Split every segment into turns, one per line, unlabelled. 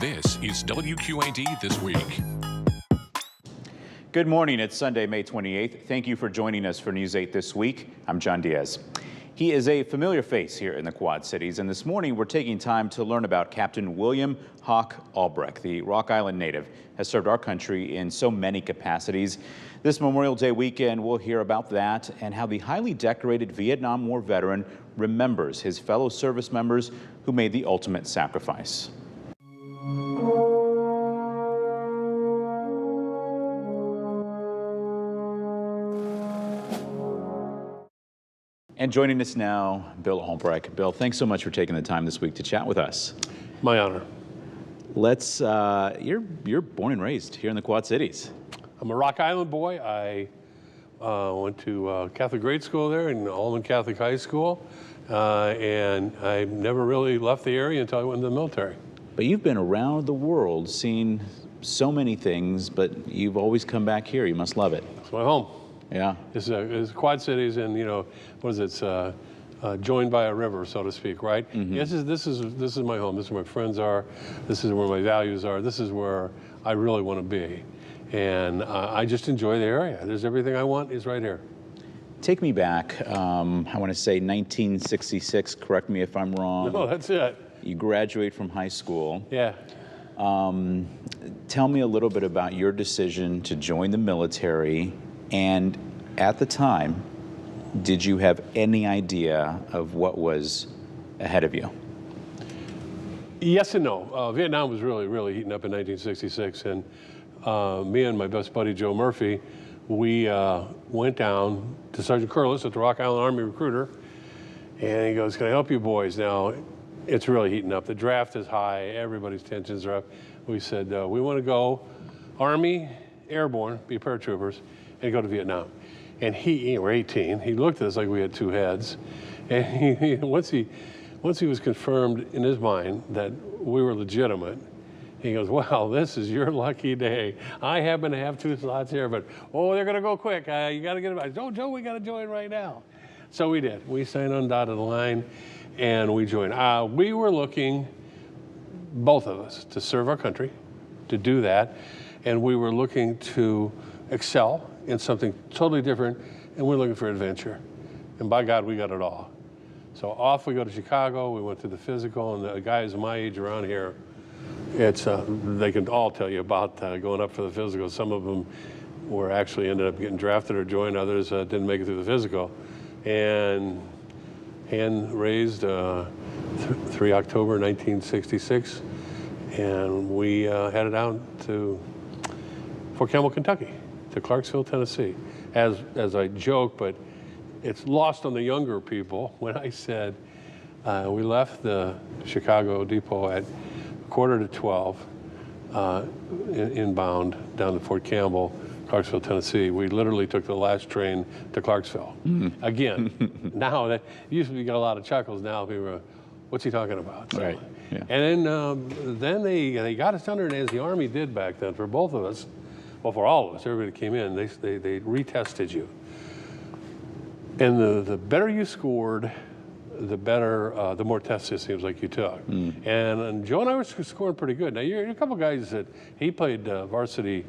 This is WQAD This Week.
Good morning. It's Sunday, May 28th. Thank you for joining us for News 8 This Week. I'm Jon Diaz. He is a familiar face here in the Quad Cities, and this morning we're taking time to learn about Captain William Hawk Albracht. The Rock Island native has served our country in so many capacities. This Memorial Day weekend, we'll hear about that and how the highly decorated Vietnam War veteran remembers his fellow service members who made the ultimate sacrifice. And joining us now, Bill Albracht. Bill, thanks so much for taking the time this week to chat with us.
My honor.
Let's, you're born and raised here in the Quad Cities.
I'm a Rock Island boy. I went to Catholic grade school there and Allman Catholic High School, and I never really left the area until I went into the military.
But you've been around the world, seen so many things, but you've always come back here. You must love it.
It's my home.
Yeah.
It's Quad Cities, and you know, what is it? It's joined by a river, so to speak, right?
Mm-hmm.
Yes, this is my home. This is where my friends are. This is where my values are. This is where I really want to be, and I just enjoy the area. There's everything I want is right here.
Take me back. I want to say 1966. Correct me if I'm wrong.
No, that's it.
You graduate from high school.
Yeah.
Tell me a little bit about your decision to join the military. And at the time, did you have any idea of what was ahead of you?
Yes and no. Vietnam was really, really heating up in 1966, and me and my best buddy Joe Murphy, we went down to Sergeant Curlis at the Rock Island Army recruiter, and he goes, "Can I help you boys? Now, it's really heating up. The draft is high. Everybody's tensions are up." We said, "We want to go Army, Airborne, be paratroopers, and go to Vietnam." And we're 18, he looked at us like we had two heads. And once he was confirmed in his mind that we were legitimate, he goes, "Well, this is your lucky day. I happen to have two slots here, but they're gonna go quick. You gotta get it." "Oh, Joe, we gotta join right now." So we did. We signed on dotted line and we joined. We were looking, both of us, to serve our country, to do that. And we were looking to excel in something totally different, and we're looking for adventure. And by God, we got it all. So off we go to Chicago. We went through the physical, and the guys my age around here, they can all tell you about going up for the physical. Some of them were actually ended up getting drafted or joined. Others didn't make it through the physical. And hand raised 3 October 1966, and we headed out to Fort Campbell, Kentucky, to Clarksville, Tennessee. As I joke, but it's lost on the younger people when I said we left the Chicago depot at 11:45 inbound down to Fort Campbell, Clarksville, Tennessee. We literally took the last train to Clarksville. Mm-hmm. Again, now that used to be, got a lot of chuckles. Now people are, "What's he talking about?" So,
right. Yeah.
And then they got us under, and as the Army did back then for both of us. Well, for all of us, everybody came in, they retested you. And the better you scored, the more tests it seems like you took. Mm. And Joe and I were scoring pretty good. Now, you're a couple guys that, he played varsity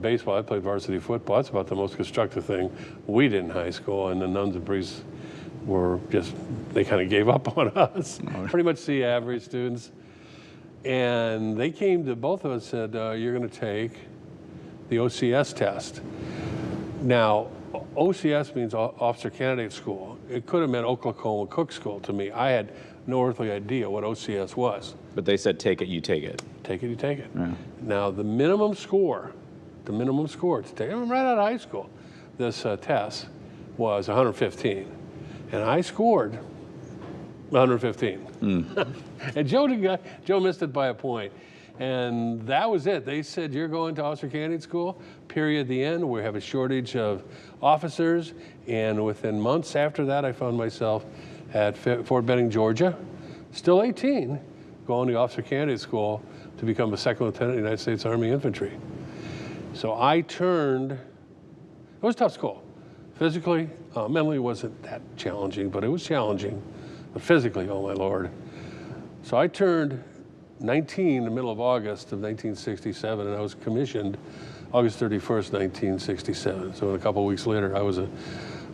baseball, I played varsity football. That's about the most constructive thing we did in high school, and the nuns and priests were just, they kind of gave up on us. Pretty much the average students. And they came to both of us and said, "You're going to take the OCS test." Now, OCS means Officer Candidate School. It could have meant Oklahoma Cook School to me. I had no earthly idea what OCS was.
But they said, "Take it, you take it."
Take it, you take it.
Yeah.
Now, the minimum score to take it right out of high school, this test was 115. And I scored 115. Mm. And Joe missed it by a point. And that was it. They said, "You're going to Officer Candidate School, period, the end. We have a shortage of officers." And within months after that, I found myself at Fort Benning, Georgia, still 18, going to Officer Candidate School to become a second lieutenant in the United States Army Infantry. So I turned, it was a tough school. Physically, mentally wasn't that challenging, but it was challenging. But physically, oh my Lord. So I turned 19 in the middle of August of 1967, and I was commissioned August 31st, 1967. So a couple of weeks later, I was a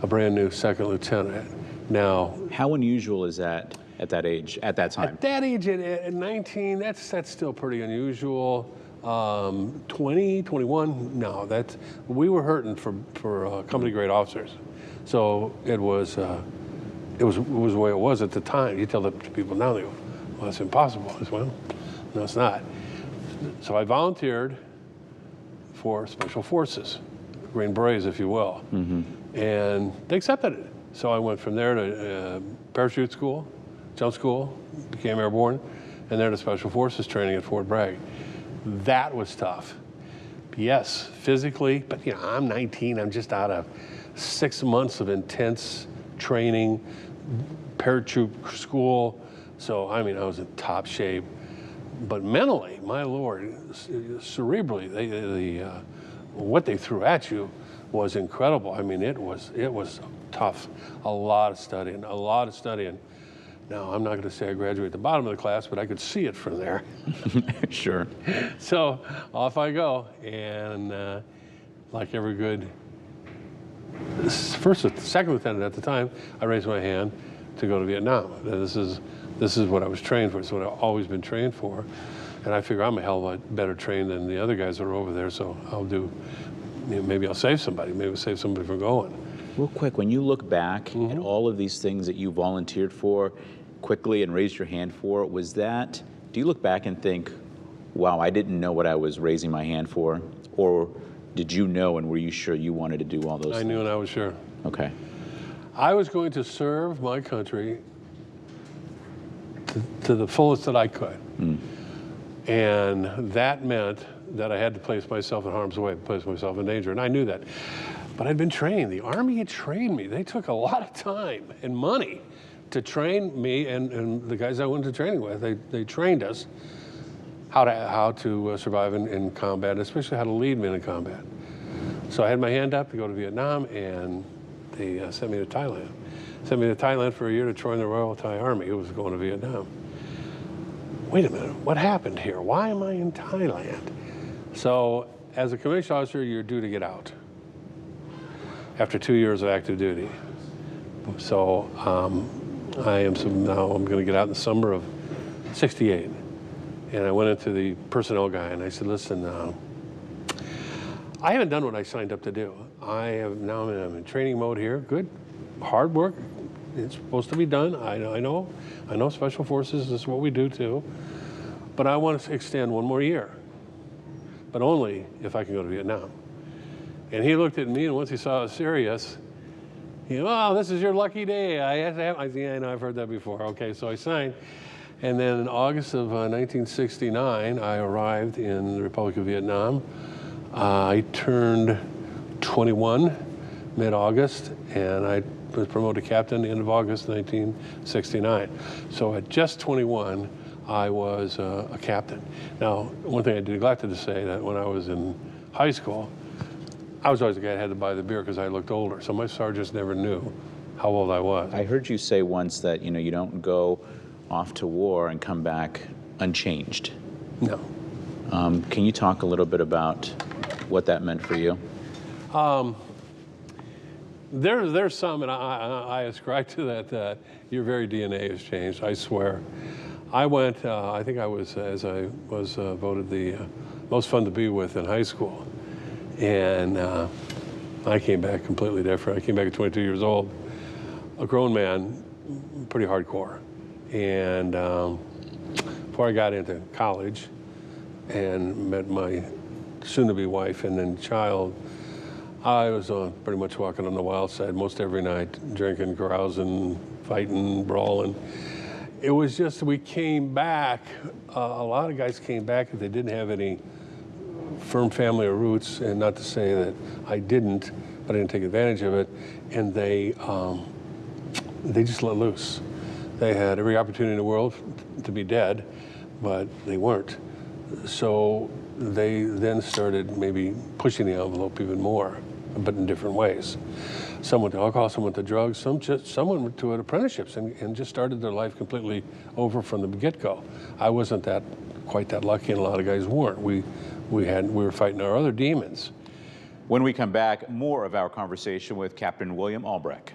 brand new second lieutenant. Now,
how unusual is that at that age, at that time?
At that age, at 19, that's still pretty unusual. 20, 21, no, we were hurting for company grade officers. So it was the way it was at the time. You tell the people now, they go, well, that's impossible. I said, well, no, it's not. So I volunteered for Special Forces, Green Berets, if you will. And they accepted it. So I went from there to parachute school, jump school, became airborne, and then to Special Forces training at Fort Bragg. That was tough. Yes, physically, but you know, I'm 19, I'm just out of 6 months of intense training, parachute school. So, I mean, I was in top shape. But mentally, my Lord, cerebrally, what they threw at you was incredible. I mean, it was tough. A lot of studying. Now, I'm not going to say I graduated at the bottom of the class, but I could see it from there.
Sure.
So off I go, and like every good second lieutenant at the time, I raised my hand to go to Vietnam. And this is what I was trained for. It's what I've always been trained for, and I figure I'm a hell of a lot better trained than the other guys that are over there. So I'll do. You know, maybe I'll save somebody. Maybe I'll save somebody from going.
Real quick, when you look back at all of these things that you volunteered for quickly and raised your hand for, do you look back and think, wow, I didn't know what I was raising my hand for? Or did you know, and were you sure you wanted to do all those things?
I knew and I was sure.
Okay.
I was going to serve my country to the fullest that I could. And that meant that I had to place myself in harm's way, place myself in danger, and I knew that. But I'd been trained. The Army had trained me. They took a lot of time and money to train me and the guys I went to training with. They trained us how to survive in combat, especially how to lead men in combat. So I had my hand up to go to Vietnam, and they sent me to Thailand. Sent me to Thailand for a year to join the Royal Thai Army, who was going to Vietnam. Wait a minute, what happened here? Why am I in Thailand? So as a commissioned officer, you're due to get out after 2 years of active duty. So now I'm going to get out in the summer of '68. And I went into the personnel guy and I said, listen, I haven't done what I signed up to do. I'm in training mode here. Good, hard work. It's supposed to be done. I know Special Forces is what we do too. But I want to extend one more year, but only if I can go to Vietnam. And he looked at me, and once he saw I was serious, he said, oh, this is your lucky day. I said, yeah, I know, I've heard that before. Okay, so I signed. And then in August of 1969, I arrived in the Republic of Vietnam. I turned 21 mid-August, and I was promoted to captain at the end of August 1969. So at just 21, I was a captain. Now, one thing I neglected to say that when I was in high school, I was always the guy that had to buy the beer because I looked older. So my sergeants never knew how old I was.
I heard you say once that you don't go off to war and come back unchanged.
No.
Can you talk a little bit about what that meant for you?
There's some, and I ascribe to that your very DNA has changed, I swear. I went, I think I was, as I was voted the most fun to be with in high school. And I came back completely different. I came back at 22 years old, a grown man, pretty hardcore. And before I got into college and met my soon-to-be wife and then child, I was pretty much walking on the wild side most every night, drinking, carousing, fighting, brawling. It was just, we came back, a lot of guys came back if they didn't have any firm family or roots, and not to say that I didn't, but I didn't take advantage of it, and they just let loose. They had every opportunity in the world to be dead, but they weren't. So they then started maybe pushing the envelope even more, but in different ways. Some went to alcohol, some went to drugs, some went to apprenticeships and just started their life completely over from the get-go. I wasn't that quite that lucky, and a lot of guys weren't. We were fighting our other demons.
When we come back, more of our conversation with Captain William Albracht.